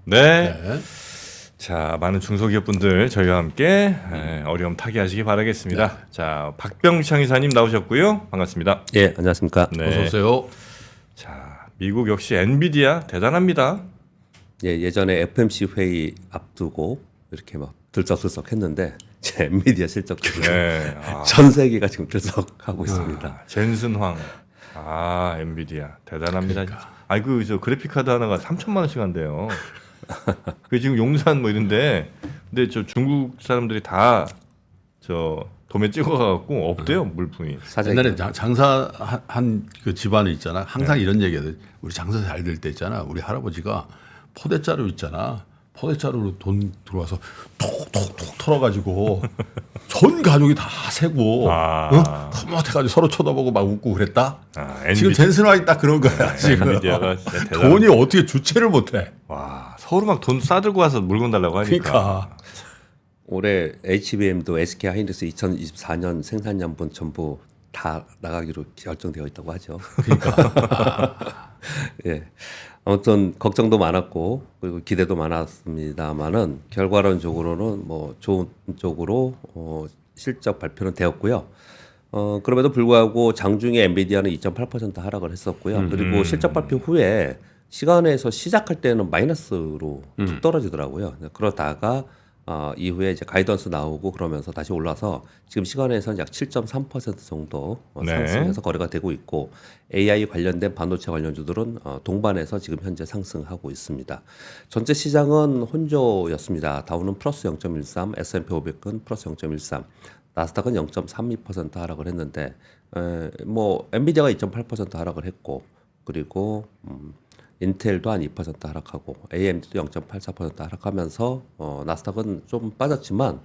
네. 네. 자, 많은 중소기업분들 저희와 함께 어려움 타개하시기 바라겠습니다. 네. 자, 박병창 이사님 나오셨고요. 반갑습니다. 예, 안녕하십니까. 네. 어서 오세요. 자, 미국 역시 엔비디아 대단합니다. 예, 예전에 FMC 회의 앞두고 이렇게 막 들썩들썩했는데 제 엔비디아 실적들이 네. 전 세계가 지금 들썩하고 있습니다. 젠슨 황. 엔비디아 대단합니다. 아이고 저 그래픽 카드 하나가 3천만 원씩 한대요. 그 지금 용산 뭐 이런데 근데 저 중국 사람들이 다 저 도매 찍어갖고 없대요 물품이. 사장님. 옛날에 장사한 그 집안에 있잖아. 항상 이런 얘기하듯 우리 장사 잘 될 때 있잖아. 우리 할아버지가 포대자루 있잖아. 포대자루로 돈 들어와서 톡톡톡 털어가지고 전 가족이 다 세고 터뭇해가지고 서로 쳐다보고 막 웃고 그랬다. 지금 젠슨화이 딱 그런 거야. 지금 엔비디아가 진짜 대단. 돈이 어떻게 주체를 못해. 와 서로 막 돈 싸들고 와서 물건 달라고 하니까. 그러니까 올해 HBM도 SK 하이닉스 2024년 생산량분 전부 다 나가기로 결정되어 있다고 하죠. 그러니까 예. 아무튼 걱정도 많았고 그리고 기대도 많았습니다만은 결과론적으로는 뭐 좋은 쪽으로 실적 발표는 되었고요. 그럼에도 불구하고 장중에 엔비디아는 2.8% 하락을 했었고요. 그리고 실적 발표 후에 시간에서 시작할 때는 마이너스로 툭 떨어지더라고요. 그러다가 이후에 이제 가이던스 나오고 그러면서 다시 올라서 지금 시간에서는 약 7.3% 정도 상승해서 거래가 되고 있고 AI 관련된 반도체 관련주들은 동반해서 지금 현재 상승하고 있습니다. 전체 시장은 혼조였습니다. 다우는 플러스 0.13, S&P 500은 플러스 0.13, 나스닥은 0.32% 하락을 했는데 뭐 엔비디아가 2.8% 하락을 했고 그리고 인텔도 한 2% 하락하고 AMD도 0.84% 하락하면서 나스닥은 좀 빠졌지만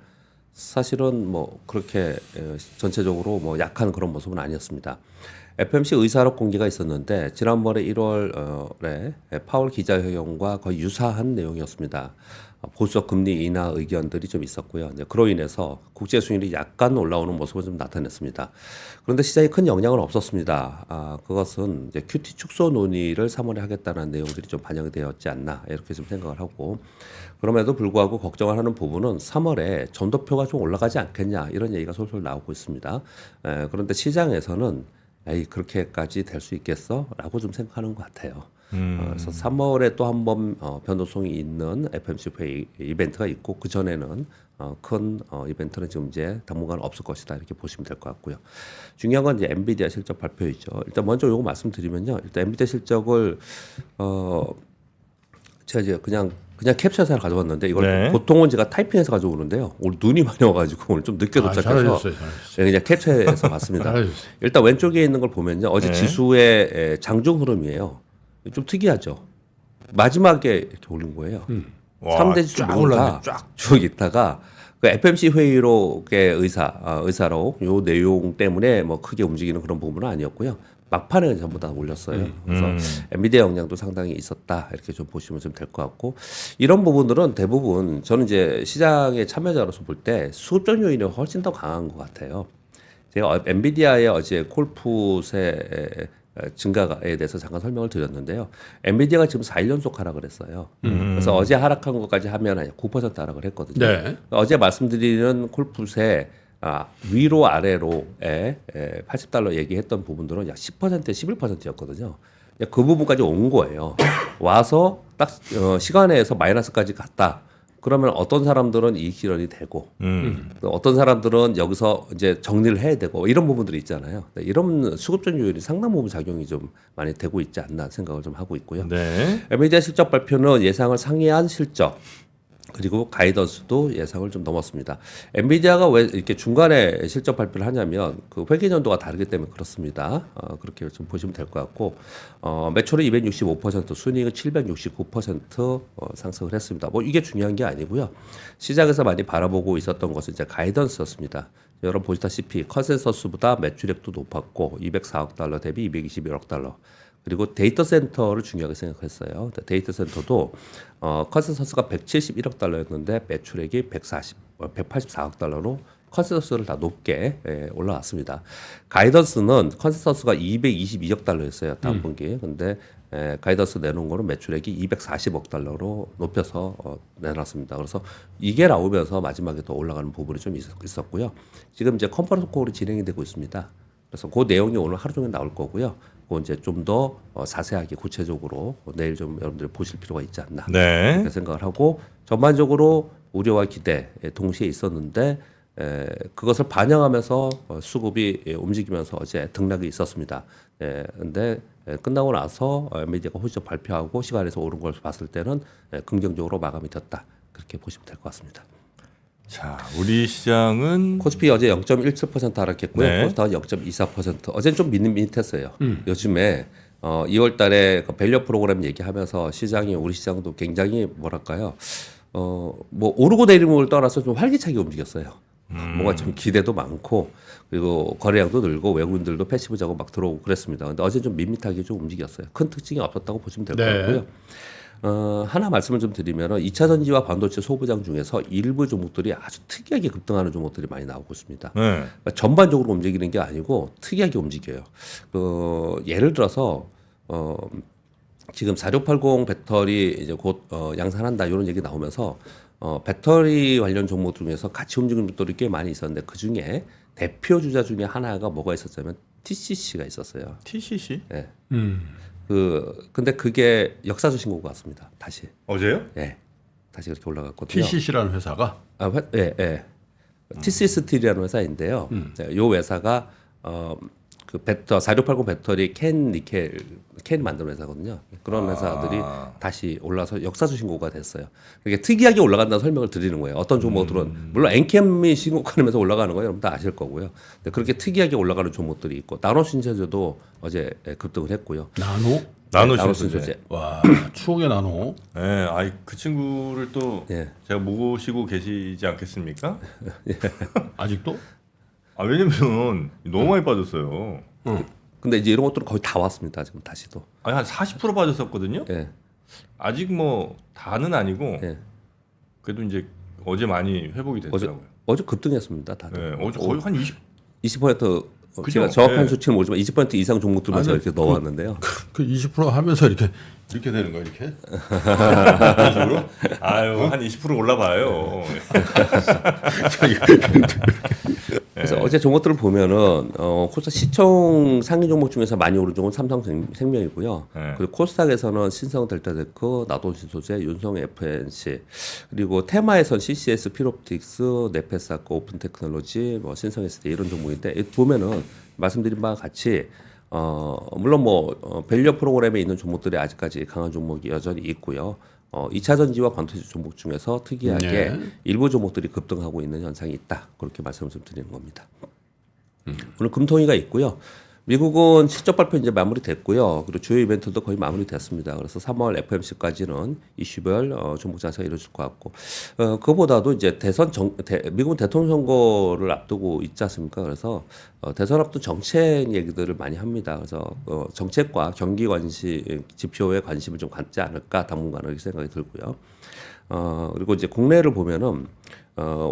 사실은 뭐 그렇게 전체적으로 뭐 약한 그런 모습은 아니었습니다. FMC 의사록 공개가 있었는데 지난번에 1월에 파월 기자회견과 거의 유사한 내용이었습니다. 보수적 금리 인하 의견들이 좀 있었고요. 이제 그로 인해서 국제 수익률이 약간 올라오는 모습을 좀 나타냈습니다. 그런데 시장에 큰 영향은 없었습니다. 그것은 이제 QT 축소 논의를 3월에 하겠다는 내용들이 좀 반영이 되었지 않나 이렇게 좀 생각을 하고 그럼에도 불구하고 걱정을 하는 부분은 3월에 전도표가 좀 올라가지 않겠냐 이런 얘기가 솔솔 나오고 있습니다. 그런데 시장에서는 에이 그렇게까지 될 수 있겠어? 라고 좀 생각하는 것 같아요. 그래서 3월에 또 한 번 변동성이 있는 FMC 회의 이벤트가 있고 그 전에는 큰 이벤트는 지금 이제 당분간 없을 것이다 이렇게 보시면 될 것 같고요. 중요한 건 이제 엔비디아 실적 발표이죠. 일단 먼저 요거 말씀드리면요. 일단 엔비디아 실적을 제가 이제 그냥 캡처해서 하나 가져왔는데 이걸 보통은 제가 타이핑해서 가져오는데요. 오늘 눈이 많이 와가지고 오늘 좀 늦게 도착해서 잘하셨어요. 그냥 캡처해서 봤습니다. 일단 왼쪽에 있는 걸 보면요. 어제 지수의 장중 흐름이에요. 좀 특이하죠. 마지막에 이렇게 올린 거예요. 3대 지수 모두 다쭉 있다가 그 FMC 회의록의 의사록 요 내용 때문에 뭐 크게 움직이는 그런 부분은 아니었고요. 막판에 전부 다 올렸어요. 그래서 엔비디아 영향도 상당히 있었다 이렇게 좀 보시면 좀 될 것 같고 이런 부분들은 대부분 저는 이제 시장의 참여자로서 볼 때 수급적 요인이 훨씬 더 강한 것 같아요. 제가 엔비디아의 어제 콜풋의 증가에 대해서 잠깐 설명을 드렸는데요. 엔비디아가 지금 4일 연속 하락을 했어요. 그래서 어제 하락한 것까지 하면 9% 하락을 했거든요. 네. 어제 말씀드리는 콜풋의 위로 아래로에 $80 얘기했던 부분들은 약 10%, 11%였거든요. 그 부분까지 온 거예요. 와서 딱 시간에서 마이너스까지 갔다. 그러면 어떤 사람들은 이익 실현이 되고 어떤 사람들은 여기서 이제 정리를 해야 되고 이런 부분들이 있잖아요. 이런 수급적 요인이 상당 부분 작용이 좀 많이 되고 있지 않나 생각을 좀 하고 있고요. 엔비디아 실적 발표는 예상을 상회한 실적 그리고 가이던스도 예상을 좀 넘었습니다. 엔비디아가 왜 이렇게 중간에 실적 발표를 하냐면 그 회계 연도가 다르기 때문에 그렇습니다. 그렇게 좀 보시면 될 것 같고 매출은 265%, 순이익은 769% 상승을 했습니다. 뭐 이게 중요한 게 아니고요. 시장에서 많이 바라보고 있었던 것은 이제 가이던스였습니다. 여러분 보시다시피 컨센서스보다 매출액도 높았고 204억 달러 대비 221억 달러. 그리고 데이터 센터를 중요하게 생각했어요. 데이터 센터도 컨센서스가 171억 달러였는데 매출액이 184억 달러로 컨센서스를 다 높게 올라왔습니다. 가이던스는 컨센서스가 222억 달러였어요. 다음 분기. 근데 가이던스 내놓은 거는 매출액이 240억 달러로 높여서 내놨습니다. 그래서 이게 나오면서 마지막에 더 올라가는 부분이 좀 있었고요. 지금 이제 컨퍼런스 콜이 진행이 되고 있습니다. 그래서 그 내용이 오늘 하루 종일 나올 거고요. 그거 이제 좀 더 자세하게 구체적으로 내일 좀 여러분들이 보실 필요가 있지 않나 네. 이렇게 생각을 하고 전반적으로 우려와 기대 동시에 있었는데 그것을 반영하면서 수급이 움직이면서 어제 등락이 있었습니다. 근데 끝나고 나서 엔비디아가 호시적 발표하고 시간에서 오른 걸 봤을 때는 긍정적으로 마감이 됐다. 그렇게 보시면 될 것 같습니다. 자, 우리 시장은 코스피 어제 0.17% 하락했고요. 네. 코스닥은 0.24%. 어제는 좀 밋밋했어요. 요즘에 2월달에 그 밸류 프로그램 얘기하면서 시장이 우리 시장도 굉장히 뭐랄까요? 뭐 오르고 내리는 떠나서 좀 활기차게 움직였어요. 뭔가 좀 기대도 많고 그리고 거래량도 늘고 외국인들도 패시브 작업 막 들어오고 그랬습니다. 근데 어제 좀 밋밋하게 좀 움직였어요. 큰 특징이 없었다고 보시면 될 것 네. 같고요. 하나 말씀을 좀 드리면은 2차 전지와 반도체 소부장 중에서 일부 종목들이 아주 특이하게 급등하는 종목들이 많이 나오고 있습니다. 네. 그러니까 전반적으로 움직이는 게 아니고 특이하게 움직여요. 예를 들어서 지금 4680 배터리 이제 곧 양산한다 이런 얘기 나오면서 배터리 관련 종목 중에서 같이 움직이는 것들이 꽤 많이 있었는데 그 중에 대표 주자 중에 하나가 뭐가 있었냐면 TCC가 있었어요. TCC 예. 음. 근데 그게 역사적 신고가 왔습니다. 다시. 어제요? 예. 다시 그렇게 올라갔거든요. TCC라는 회사가 예. TC 스틸이라는 회사인데요. 이 회사가 그 4680 배터리 캔 만드는 회사거든요. 그런 회사들이 다시 올라서 역사적 신고가 됐어요. 이게 특이하게 올라간다는 설명을 드리는 거예요. 어떤 종목들은 물론 엔캠이 신고가면서 올라가는 거예요. 여러분 다 아실 거고요. 근데 그렇게 특이하게 올라가는 종목들이 있고 나노 신소재도 어제 급등을 했고요. 나노. 나노 신소재. 와 추억의 나노. 네, 아이 그 친구를 또 예. 제가 모시고 계시지 않겠습니까? 아직도? 아 왜냐면 너무 많이 빠졌어요. 근데 이제 이런 것들은 거의 다 왔습니다. 지금 다시도. 아니 한 40% 빠졌었거든요. 예. 아직 뭐 다는 아니고 예. 그래도 이제 어제 많이 회복이 됐더라고요. 어제 급등했습니다. 다들. 네, 어제 거의 한 20. 20% 그죠? 제가 정확한 네. 수치는 모르지만 20% 이상 종목들만 제가 이렇게 넣어왔는데요. 그 20% 하면서 이렇게 되는 거야 이렇게. 아유 한 20% 올라봐요. 그래서 어제 종목들을 보면은 코스닥 시총 상위 종목 중에서 많이 오른 종목은 삼성생명이고요. 네. 그리고 코스닥에서는 신성 델타테크, 나돈신소재, 윤성 FNC 그리고 테마에선 CCS, 필옵틱스, 네페사코, 오픈테크놀로지, 뭐 신성 SD 이런 종목인데 보면은 말씀드린 바와 같이 물론 뭐 밸류 프로그램에 있는 종목들이 아직까지 강한 종목이 여전히 있고요. 2차 전지와 반도체 종목 중에서 특이하게 네. 일부 종목들이 급등하고 있는 현상이 있다. 그렇게 말씀을 좀 드리는 겁니다. 오늘 금통위가 있고요. 미국은 실적 발표 이제 마무리됐고요. 그리고 주요 이벤트도 거의 마무리됐습니다. 그래서 3월 FMC까지는 이슈별 종목 자세가 이루어질 것 같고, 그거보다도 이제 미국은 대통령 선거를 앞두고 있지 않습니까? 그래서 대선 앞둔 정책 얘기들을 많이 합니다. 그래서 정책과 경기 지표에 관심을 좀 갖지 않을까 당분간은 이렇게 생각이 들고요. 그리고 이제 국내를 보면은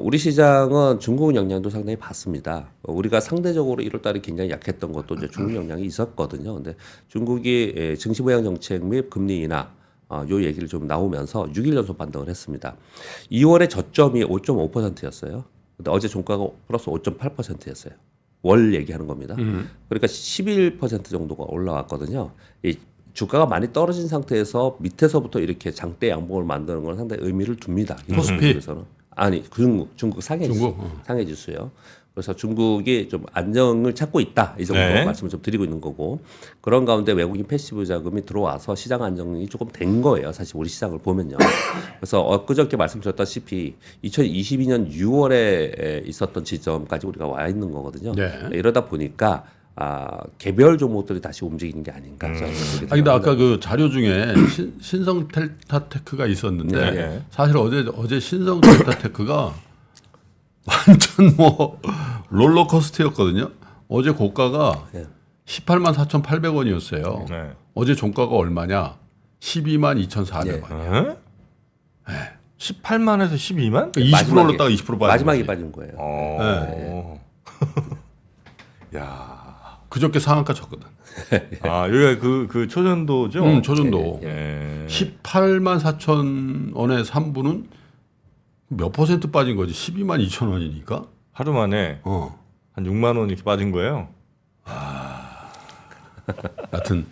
우리 시장은 중국 영향도 상당히 받습니다. 우리가 상대적으로 1월달에 굉장히 약했던 것도 이제 중국 영향이 있었거든요. 근데 중국이 증시 부양 정책 및 금리 인하 요 얘기를 좀 나오면서 6일 연속 반등을 했습니다. 2월에 저점이 5.5%였어요. 근데 어제 종가가 플러스 5.8%였어요. 월 얘기하는 겁니다. 그러니까 11% 정도가 올라왔거든요. 이 주가가 많이 떨어진 상태에서 밑에서부터 이렇게 장대 양봉을 만드는 건 상당히 의미를 둡니다. 코스피에서는. 아니 중국 상해 지수, 상해 지수요. 그래서 중국이 좀 안정을 찾고 있다 이 정도 네. 말씀을 좀 드리고 있는 거고 그런 가운데 외국인 패시브 자금이 들어와서 시장 안정이 조금 된 거예요. 사실 우리 시장을 보면요. 그래서 엊그저께 말씀드렸다시피 2022년 6월에 있었던 지점까지 우리가 와 있는 거거든요. 네. 이러다 보니까 개별 종목들이 다시 움직이는 게 아닌가. 저는 그렇게 근데 아까 생각합니다. 그 자료 중에 신성 델타테크가 있었는데 네. 사실 어제 신성 델타테크가 완전 뭐 롤러코스터였거든요. 어제 고가가 네. 18만 4,800원이었어요. 네. 어제 종가가 얼마냐? 12만 2,400원. 네. 어? 18만에서 12만? 20% 올랐다가 20% 빠진 마지막에 거지. 빠진 거예요. 야. 그저께 상한가 쳤거든. 아, 여기가 그 초전도죠? 초전도. 예. 18만 4천 원에 3부는 몇 퍼센트 빠진 거지? 12만 2천 원이니까. 하루 만에 한 6만 원 이렇게 빠진 거예요. 하여튼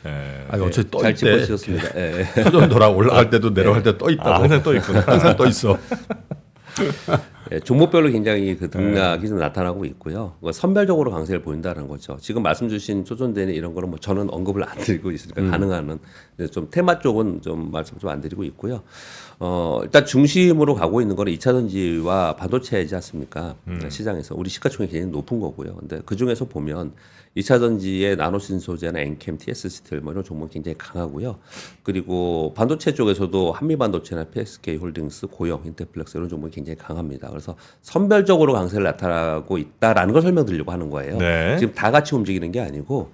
예. 아니 어차피 떠 잘 있대. 짚어주셨습니다. 예. 초전도라 올라갈 때도 내려갈 때 떠 있다고. 항상 떠 있구나. 항상 떠 있어. 예, 종목별로 굉장히 그 등락이 좀 나타나고 있고요. 선별적으로 강세를 보인다는 거죠. 지금 말씀 주신 초전대는 이런 거는 뭐 저는 언급을 안 드리고 있으니까 가능한 좀 테마 쪽은 좀 말씀 좀 안 드리고 있고요. 일단 중심으로 가고 있는 거는 2차 전지와 반도체이지 않습니까? 시장에서 우리 시가총액이 굉장히 높은 거고요. 근데 그 중에서 보면 2차 전지의 나노신소재나 엔캠, TS 스틸 뭐 이런 종목이 굉장히 강하고요. 그리고 반도체 쪽에서도 한미반도체나 PSK 홀딩스, 고영, 인테플렉스 이런 종목이 굉장히 강합니다. 그래서 선별적으로 강세를 나타나고 있다라는 걸 설명드리려고 하는 거예요. 네. 지금 다 같이 움직이는 게 아니고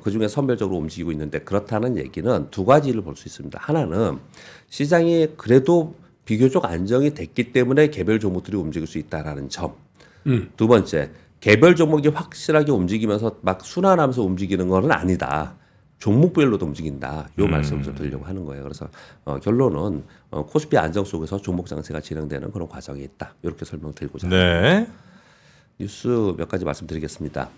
그 중에 선별적으로 움직이고 있는데 그렇다는 얘기는 두 가지를 볼 수 있습니다. 하나는 시장이 그래도 비교적 안정이 됐기 때문에 개별 종목들이 움직일 수 있다라는 점. 두 번째, 개별 종목이 확실하게 움직이면서 막 순환하면서 움직이는 건 아니다. 종목별로도 움직인다. 요 말씀을 좀 드리려고 하는 거예요. 그래서 결론은 코스피 안정 속에서 종목 장세가 진행되는 그런 과정이 있다. 이렇게 설명을 드리고자 합니다. 네. 뉴스 몇 가지 말씀드리겠습니다.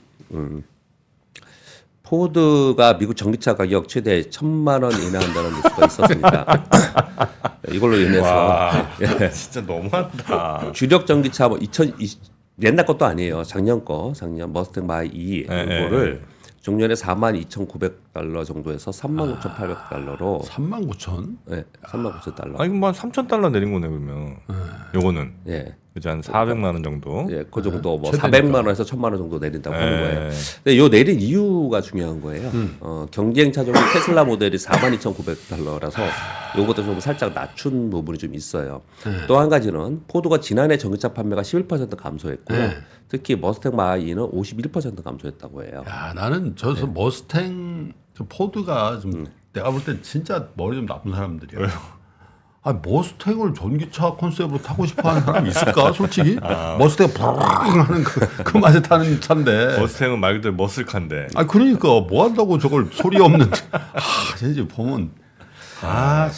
포드가 미국 전기차 가격 최대 1,000만 원 인하한다는 뉴스가 있었습니다. 이걸로 인해서 와, 진짜 너무한다. 주력 전기차 뭐 2020 옛날 것도 아니에요. 작년 머스탱 마이 2 이거를 중년에 42,900달러 정도에서 39,800달러로 39,000? 네, 39,000달러. 아, 이거 뭐한 3,000달러 내린 거네 그러면. 요거는 예. 그지 한 400만 원 정도. 예, 그 정도 뭐 최대니까. 400만 원에서 1,000만 원 정도 내린다고 하는 예. 거예요. 근데 요 내린 이유가 중요한 거예요. 경쟁 차종이 테슬라 모델이 42,900달러라서 요것도 좀 살짝 낮춘 부분이 좀 있어요. 또 한 가지는 포드가 지난해 전기차 판매가 11% 감소했고요. 특히 머스탱 마이는 51% 감소했다고 해요. 야, 나는 저서 머스탱 저 포드가 좀 내가 볼 땐 진짜 머리 좀 나쁜 사람들이야. 아, 머스탱을 전기차 컨셉으로 타고 싶어하는 사람이 있을까? 솔직히 머스탱 브랑 하는 그 맛에 타는 차인데. 머스탱은 말 그대로 머슬카인데. 아, 그러니까 뭐 한다고 저걸 소리 없는. 진짜 보면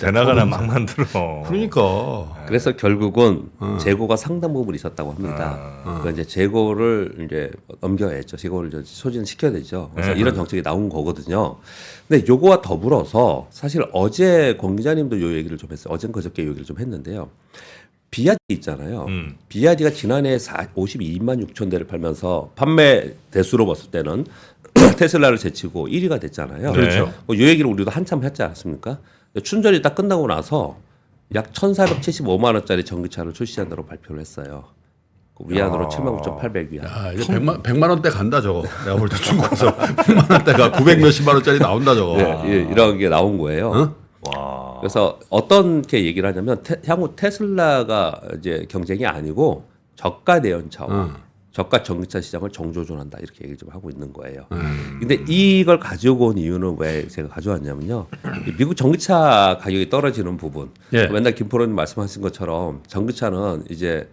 대나가나 막 만들어. 그러니까. 그래서 결국은 재고가 상당 부분 있었다고 합니다. 그 이제 재고를 이제 넘겨야죠. 재고를 이제 소진을 시켜야 되죠. 그래서 이런 정책이 나온 거거든요. 근데 요거와 더불어서 사실 어제 권 기자님도 요 얘기를 좀 했어요. 어젠 그저께 얘기를 좀 했는데요. 비아디 있잖아요. 비아디가 지난해 52만 6천 대를 팔면서 판매 대수로 봤을 때는 테슬라를 제치고 1위가 됐잖아요. 그렇죠. 요 얘기를 우리도 한참 했지 않았습니까? 충전이 딱 끝나고 나서 약 1,475만 원짜리 전기차를 출시한다고 발표를 했어요. 그 위안으로 79,800위안. 야, 이제 100만 원대 간다 저거. 내가 볼 때 중국에서 100만 원대가 900 몇십만 원짜리 나온다 저거. 예, 이런 게 나온 거예요. 와. 그래서 어떻게 얘기를 하냐면 향후 테슬라가 이제 경쟁이 아니고 저가 대연차와 저가 전기차 시장을 정조준한다 이렇게 얘기를 좀 하고 있는 거예요. 근데 이걸 가지고 온 이유는 왜 제가 가져왔냐면요. 미국 전기차 가격이 떨어지는 부분. 예. 맨날 김포로님 말씀하신 것처럼 전기차는 이제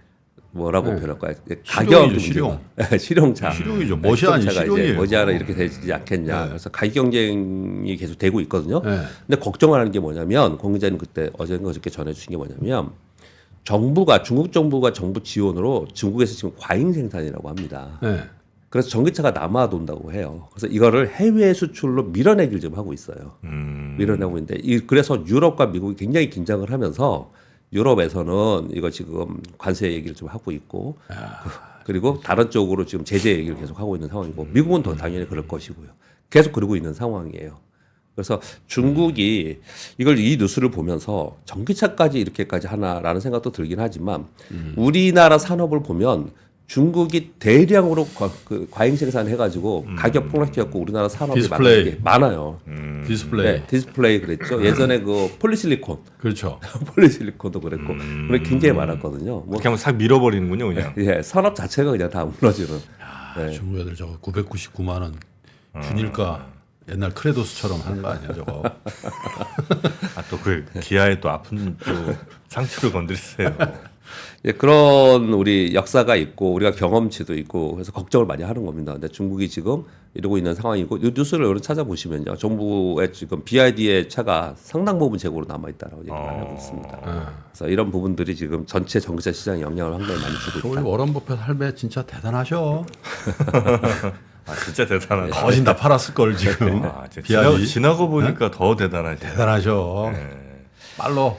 뭐라고 표현할까요? 가격 실용. 실용차. 실용이죠. 멋이 아닌 실용이에요. 머지않아 이렇게 되지 않겠냐. 그래서 가격 경쟁이 계속 되고 있거든요. 네. 근데 걱정하는 게 뭐냐면 권 기자님 그때 어제인가 어저께 전해주신 게 뭐냐면 중국 정부가 정부 지원으로 중국에서 지금 과잉 생산이라고 합니다. 네. 그래서 전기차가 남아 돈다고 해요. 그래서 이거를 해외 수출로 밀어내기를 지금 하고 있어요. 밀어내고 있는데 그래서 유럽과 미국이 굉장히 긴장을 하면서 유럽에서는 이거 지금 관세 얘기를 좀 하고 있고 그리고 다른 쪽으로 지금 제재 얘기를 계속 하고 있는 상황이고 미국은 더 당연히 그럴 것이고요. 계속 그러고 있는 상황이에요. 그래서 중국이 이 뉴스를 보면서 전기차까지 이렇게까지 하나라는 생각도 들긴 하지만 우리나라 산업을 보면 중국이 대량으로 과잉 생산해가지고 가격 폭락해갖고 우리나라 산업이 디스플레이. 게 많아요. 디스플레이. 네, 디스플레이 그랬죠. 예전에 그 폴리실리콘, 그렇죠. 폴리실리콘도 그랬고, 그게 굉장히 많았거든요. 뭐, 그렇게 하면 싹 밀어버리는군요 그냥. 예, 산업 자체가 그냥 다 무너지는. 네. 중국 애들 저거 999만 원 준일가 옛날 크레도스처럼 하는 거 아니야 저거? 또 그 기아에 또 아픈 또 상처를 건드렸어요. 예, 그런 우리 역사가 있고 우리가 경험치도 있고 그래서 걱정을 많이 하는 겁니다. 근데 중국이 지금 이러고 있는 상황이고 이 뉴스를 여러분 찾아보시면요, 정부의 지금 BYD의 차가 상당 부분 재고로 남아 있다라고 얘기를 하고 있습니다. 그래서 이런 부분들이 지금 전체 전기차 시장에 영향을 상당히 많이 주고 우리 있다. 워런 버핏 할배 진짜 대단하셔. 진짜 대단하다. 거진 다 팔았을 걸 지금. BYD 지나고 보니까 더 대단하죠. 대단하셔. 빨로.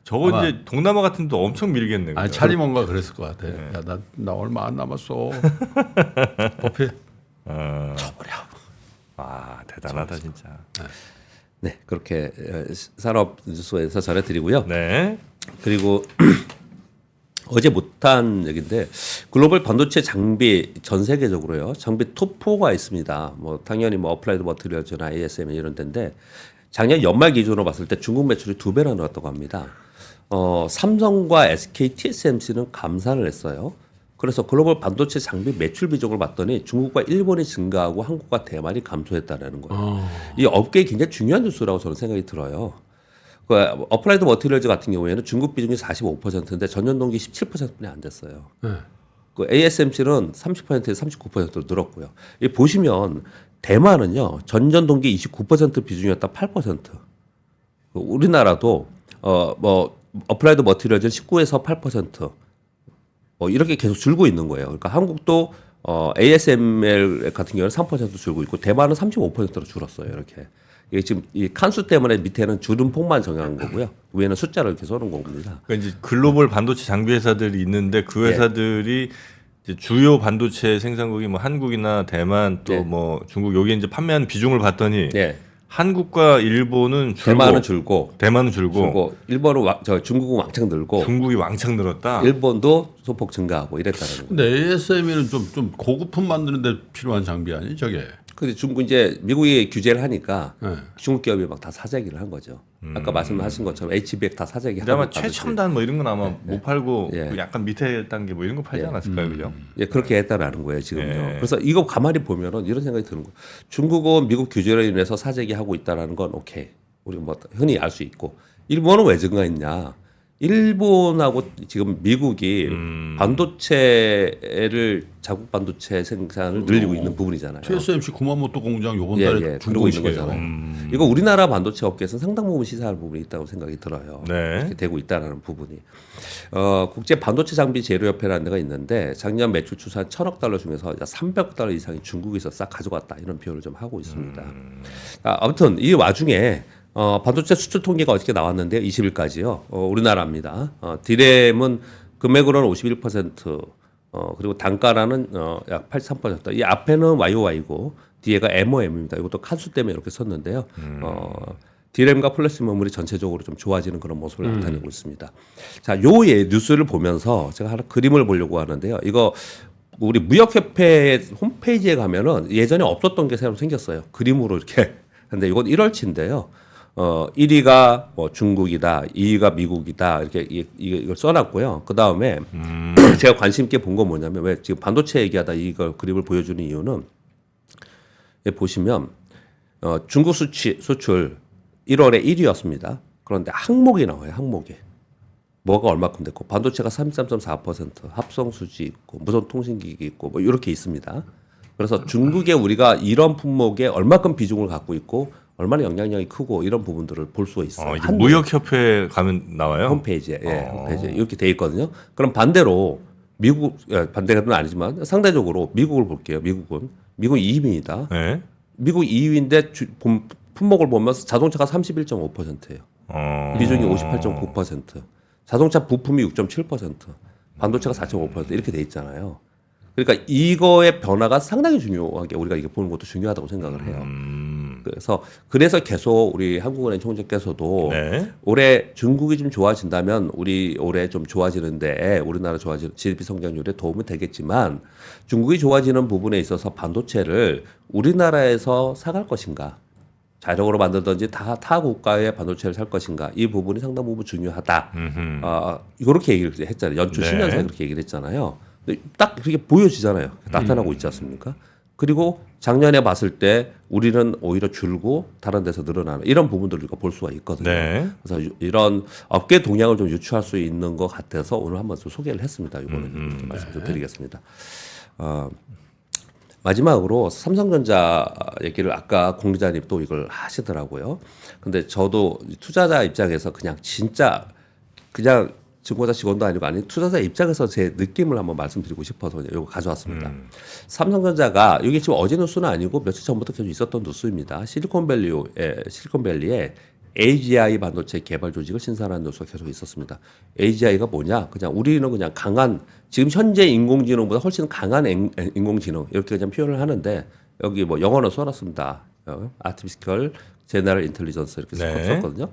저거 아마- 이제 동남아 같은 데 엄청 밀겠네. 아니 그죠? 차리mon가 그랬을 것 같아. 야 나 얼마 안 남았어. 버핏 쳐버려. 대단하다 진짜. 네, 그렇게 산업 뉴스에서 전해드리고요. 네. 그리고 어제 못한 얘기인데 글로벌 반도체 장비 전 세계적으로요, 장비 톱4가 있습니다. 뭐 당연히 뭐 어플라이드 머티리얼즈나 ASM 이런 데인데 작년 연말 기준으로 봤을 때 중국 매출이 2배나 늘었다고 합니다. 삼성과 SK, TSMC는 감산을 했어요. 그래서 글로벌 반도체 장비 매출 비중을 봤더니 중국과 일본이 증가하고 한국과 대만이 감소했다는 거예요. 이 업계에 굉장히 중요한 뉴스라고 저는 생각이 들어요. 그 어플라이드 머티리얼즈 같은 경우에는 중국 비중이 45%인데 전년 동기 17%뿐이 안 됐어요. 그 ASMC는 30%에서 39%로 늘었고요. 이 보시면 대만은요, 전년 동기 29% 비중이었다 8%. 우리나라도 뭐 어플라이드 머티리얼즈 19에서 8%. 이렇게 계속 줄고 있는 거예요. 그러니까 한국도 ASML 같은 경우는 3% 줄고 있고 대만은 35%로 줄었어요. 이렇게. 이게 지금 이 칸수 때문에 밑에는 주름폭만 정한 거고요. 위에는 숫자를 이렇게 써놓은 겁니다. 그러니까 이제 글로벌 반도체 장비 회사들이 있는데 그 회사들이 이제 주요 반도체 생산국이 뭐 한국이나 대만 또 뭐 중국 여기에 이제 판매하는 비중을 봤더니 네. 한국과 일본은 줄고 대만은 줄고 대만은 줄고 일본은 중국은 왕창 늘고 중국이 왕창 늘었다. 일본도 소폭 증가하고 이랬다는 거예요. 근데 ASME는 좀 고급품 만드는데 필요한 장비 아니 저게? 근데 중국 이제 미국이 규제를 하니까 네. 중국 기업이 막 다 사재기를 한 거죠. 아까 말씀하신 것처럼 HBX 다 사재기 근데 아마 하고 최첨단 뭐 이런 건 아마 못 팔고 예. 그 약간 밑에 단계 뭐 이런 거 팔지 않았을까요, 그죠? 예, 그렇게 했다라는 거예요, 지금요. 예. 그래서 이거 가만히 보면은 이런 생각이 드는 거예요. 중국은 미국 규제로 인해서 사재기 하고 있다라는 건 오케이. 우리가 뭐 흔히 알 수 있고. 일본은 왜 증가했냐? 일본하고 지금 미국이 반도체를 자국 반도체 생산을 늘리고 있는 부분이잖아요. TSMC 구마모토 공장 요번 예, 달에 예, 그러고 있는 준공식이에요. 거잖아요. 이거 우리나라 반도체 업계에서는 상당 부분 시사할 부분이 있다고 생각이 들어요. 네. 이렇게 되고 있다라는 부분이. 국제 반도체 장비 재료협회라는 데가 있는데 작년 매출 추산 1,000억 달러 중에서 300억 달러 이상이 중국에서 싹 가져갔다 이런 표현을 좀 하고 있습니다. 아무튼 이 와중에 반도체 수출 통계가 어저께 나왔는데 20일까지요. 우리나라입니다. 디램은 금액으로는 51%, 그리고 단가라는 약 83%. 이 앞에는 YOY고 뒤에가 MOM입니다. 이것도 칸수 때문에 이렇게 썼는데요. 디램과 플래시 메모리 전체적으로 좀 좋아지는 그런 모습을 나타내고 있습니다. 자, 요 뉴스를 보면서 제가 하나 그림을 보려고 하는데요. 이거 우리 무역협회 홈페이지에 가면은 예전에 없었던 게 새로 생겼어요. 그림으로 이렇게. 근데 이건 1월치인데요. 1위가 뭐 중국이다, 2위가 미국이다 이렇게 이걸 써놨고요. 그 다음에 제가 관심 있게 본 건 뭐냐면 왜 지금 반도체 얘기하다 이걸 그림을 보여주는 이유는 보시면 중국 수출 1월에 1위였습니다. 그런데 항목이 나와요. 항목이 뭐가 얼마큼 됐고 반도체가 33.4%, 합성 수지 있고 무선 통신기기 있고 뭐 이렇게 있습니다. 그래서 중국에 우리가 이런 품목에 얼마큼 비중을 갖고 있고 얼마나 영향력이 크고 이런 부분들을 볼 수가 있어요. 이게 무역협회 가면 나와요? 홈페이지에, 홈페이지에 이렇게 돼 있거든요. 그럼 반대로 미국, 반대는 아니지만 상대적으로 미국을 볼게요. 미국은 2위입니다. 네. 미국 2위인데 품목을 보면 자동차가 31.5%예요. 비중이 58.9%, 자동차 부품이 6.7%, 반도체가 4.5% 이렇게 돼 있잖아요. 그러니까 이거의 변화가 상당히 중요하게 우리가 이게 보는 것도 중요하다고 생각을 해요. 그래서 계속 우리 한국은행 총재께서도 네. 올해 중국이 좀 좋아진다면 우리 올해 좀 좋아지는데 우리나라 좋아지는 GDP 성장률에 도움이 되겠지만 중국이 좋아지는 부분에 있어서 반도체를 우리나라에서 사갈 것인가, 자력으로 만들든지 타 국가의 반도체를 살 것인가, 이 부분이 상당 부분 중요하다. 이렇게 얘기를 했잖아요. 연초 네. 신년사에 그렇게 얘기를 했잖아요. 근데 딱 그렇게 보여지잖아요. 나타나고 있지 않습니까? 그리고 작년에 봤을 때 우리는 오히려 줄고 다른 데서 늘어나는 이런 부분들을 우리가 볼 수가 있거든요. 네. 그래서 이런 업계 동향을 좀 유추할 수 있는 것 같아서 오늘 한번 좀 소개를 했습니다. 이거는 이렇게 말씀 좀 드리겠습니다. 마지막으로 삼성전자 얘기를 아까 공 기자님 또 이걸 하시더라고요. 근데 저도 투자자 입장에서 그냥 진짜 그냥 증권사 직원도 아니고 투자자 입장에서 제 느낌을 한번 말씀드리고 싶어서 이거 가져왔습니다. 삼성전자가 이게 지금 어제 뉴스는 아니고 며칠 전부터 계속 있었던 뉴스입니다. 실리콘밸리에 AGI 반도체 개발 조직을 신설하는 뉴스가 계속 있었습니다. AGI가 뭐냐? 그냥 우리는 그냥 강한 지금 현재 인공지능보다 훨씬 강한 인공지능 이렇게 그냥 표현을 하는데 여기 뭐 영어로 써놨습니다. Artificial General Intelligence 이렇게 썼거든요.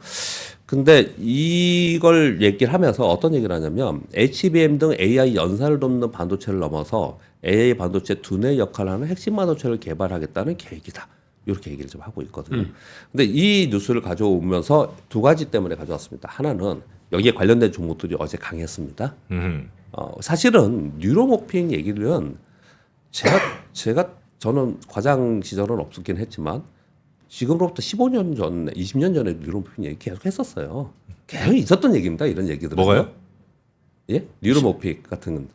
근데 이걸 얘기를 하면서 어떤 얘기를 하냐면 HBM 등 AI 연산을 돕는 반도체를 넘어서 AI 반도체 두뇌 역할을 하는 핵심 반도체를 개발하겠다는 계획이다. 이렇게 얘기를 좀 하고 있거든요. 근데 이 뉴스를 가져오면서 두 가지 때문에 가져왔습니다. 하나는 여기에 관련된 종목들이 어제 강했습니다. 사실은 뉴로모핑 얘기는 저는 과장 시절은 없었긴 했지만 지금으로부터 15년 전, 20년 전에 뉴로모핑 얘기 계속 했었어요. 계속 있었던 얘기입니다. 이런 얘기들은. 뭐가요? 예? 뉴로모픽 같은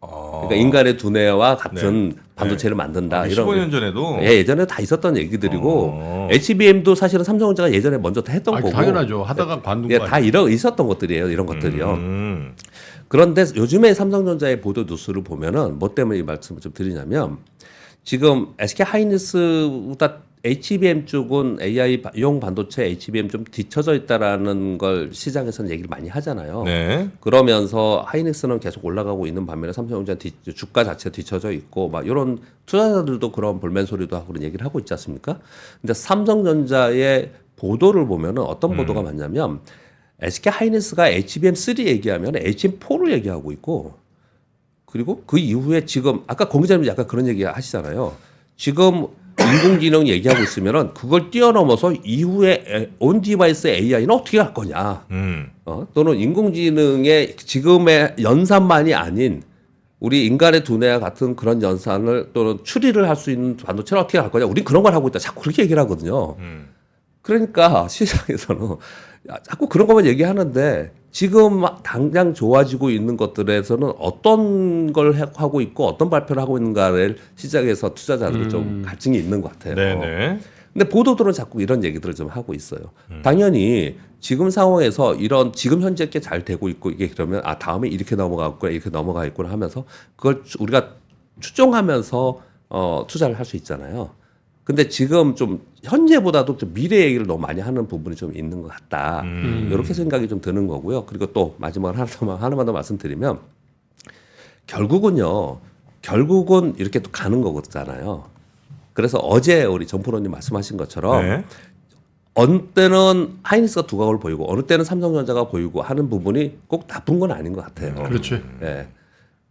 그러니까 인간의 두뇌와 같은 반도체를 만든다. 이런 15년 전에도 예, 예전에 다 있었던 얘기들이고 HBM도 사실은 삼성전자가 예전에 먼저 다 했던 거고. 당연하죠. 하다가 관둔 예, 거 다 있었던 것들이에요. 이런 것들이요. 음. 그런데 요즘에 삼성전자의 보도 뉴스를 보면은 뭐 때문에 이 말씀을 좀 드리냐면 지금 SK 하이닉스보다 HBM 쪽은 AI용 반도체 HBM 좀 뒤쳐져 있다라는 걸 시장에서는 얘기를 많이 하잖아요. 네. 그러면서 하이닉스는 계속 올라가고 있는 반면에 삼성전자 주가 자체 뒤쳐져 있고 막 이런 투자자들도 그런 볼멘 소리도 하고 그런 얘기를 하고 있지 않습니까? 근데 삼성전자의 보도를 보면은 어떤 보도가 많냐면 SK 하이닉스가 HBM3 얘기하면 HBM4를 얘기하고 있고 그리고 그 이후에 지금 아까 공 기자님 약간 그런 얘기 하시잖아요. 지금 인공지능 얘기하고 있으면은 그걸 뛰어넘어서 이후에 온 디바이스 AI는 어떻게 할 거냐? 또는 인공지능의 지금의 연산만이 아닌 우리 인간의 두뇌와 같은 그런 연산을 또는 추리를 할 수 있는 반도체를 어떻게 할 거냐? 우린 그런 걸 하고 있다. 자꾸 그렇게 얘기를 하거든요. 그러니까 시장에서는 자꾸 그런 것만 얘기하는데 지금 당장 좋아지고 있는 것들에서는 어떤 걸 하고 있고 어떤 발표를 하고 있는가를 시장에서 투자자들이 좀 갈증이 있는 것 같아요. 네네. 근데 보도들은 자꾸 이런 얘기들을 좀 하고 있어요. 당연히 지금 상황에서 이런 지금 현재 게 잘 되고 있고 이게 그러면 다음에 이렇게 넘어가겠구나 이렇게 넘어가겠구나 하면서 그걸 우리가 추정하면서 투자를 할 수 있잖아요. 근데 지금 좀 현재보다도 좀 미래 얘기를 너무 많이 하는 부분이 좀 있는 것 같다. 이렇게 생각이 좀 드는 거고요. 그리고 또 마지막으로 하나만 더 말씀드리면 결국은 이렇게 또 가는 거잖아요. 그래서 어제 우리 정프로님 말씀하신 것처럼 네. 어느 때는 하이닉스가 두각을 보이고 어느 때는 삼성전자가 보이고 하는 부분이 꼭 나쁜 건 아닌 것 같아요. 그렇지. 예.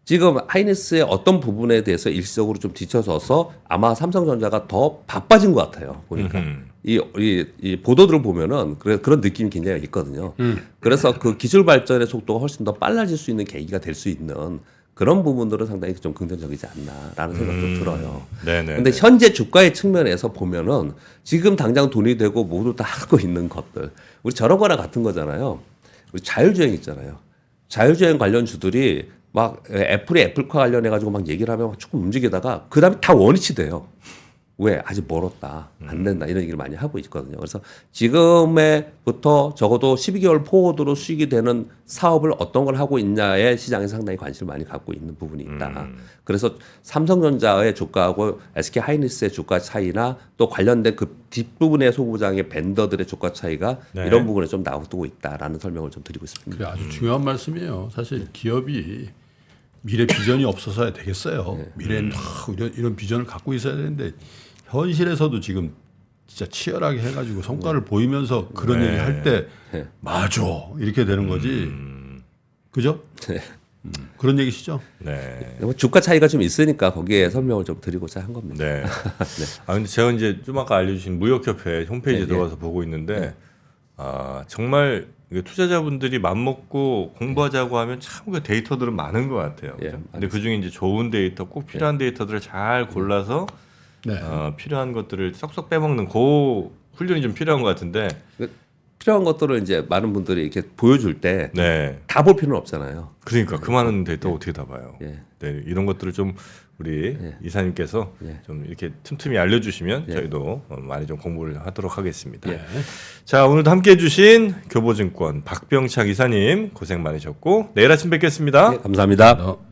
지금 하이닉스의 어떤 부분에 대해서 일시적으로 좀 뒤쳐져서 아마 삼성전자가 더 바빠진 것 같아요. 보니까 이 보도들을 보면은 그런 느낌이 굉장히 있거든요. 그래서 그 기술 발전의 속도가 훨씬 더 빨라질 수 있는 계기가 될 수 있는 그런 부분들은 상당히 좀 긍정적이지 않나라는 생각도 들어요. 네네. 근데 현재 주가의 측면에서 보면은 지금 당장 돈이 되고 모두 다 하고 있는 것들 우리 저런 거랑 같은 거잖아요. 우리 자율주행 있잖아요. 자율주행 관련 주들이 막 애플이 애플카 관련해 가지고 막 얘기를 하면 조금 움직이다가 그다음에 다 원위치 돼요. 왜? 아직 멀었다. 안 된다. 이런 얘기를 많이 하고 있거든요. 그래서 지금에부터 적어도 12개월 포워드로 수익이 되는 사업을 어떤 걸 하고 있냐에 시장에 상당히 관심을 많이 갖고 있는 부분이 있다. 그래서 삼성전자의 주가하고 SK 하이닉스의 주가 차이나 또 관련된 그 뒷부분의 소부장의 벤더들의 주가 차이가 네. 이런 이런 부분에 좀 나오고 있다라는 설명을 좀 드리고 있습니다. 그게 아주 중요한 말씀이에요. 사실 기업이 미래 비전이 없어서야 되겠어요. 미래는 이런 비전을 갖고 있어야 되는데 현실에서도 지금 진짜 치열하게 해가지고 성과를 보이면서 그런 얘기 할 때 맞아 이렇게 되는 거지. 그죠? 그런 얘기시죠? 네. 주가 차이가 좀 있으니까 거기에 설명을 좀 드리고자 한 겁니다. 네. 근데 제가 이제 좀 아까 알려주신 무역협회 홈페이지에 들어가서 보고 있는데 정말 이게 투자자분들이 맘먹고 공부하자고 하면 참 그 데이터들은 많은 것 같아요. 예, 그죠? 근데 그 중에 이제 좋은 데이터, 꼭 필요한 데이터들을 잘 골라서 네. 필요한 것들을 쏙쏙 빼먹는 그 훈련이 좀 필요한 것 같은데. 필요한 것들을 이제 많은 분들이 이렇게 보여줄 때 다 볼 네. 필요는 없잖아요. 그러니까 그 많은 데이터 어떻게 다 봐요. 예. 네, 이런 것들을 좀 우리 예. 이사님께서 예. 좀 이렇게 틈틈이 알려주시면 예. 저희도 많이 좀 공부를 하도록 하겠습니다. 예. 자, 오늘도 함께해 주신 교보증권 박병창 이사님 고생 많으셨고 내일 아침 뵙겠습니다. 예, 감사합니다. 어.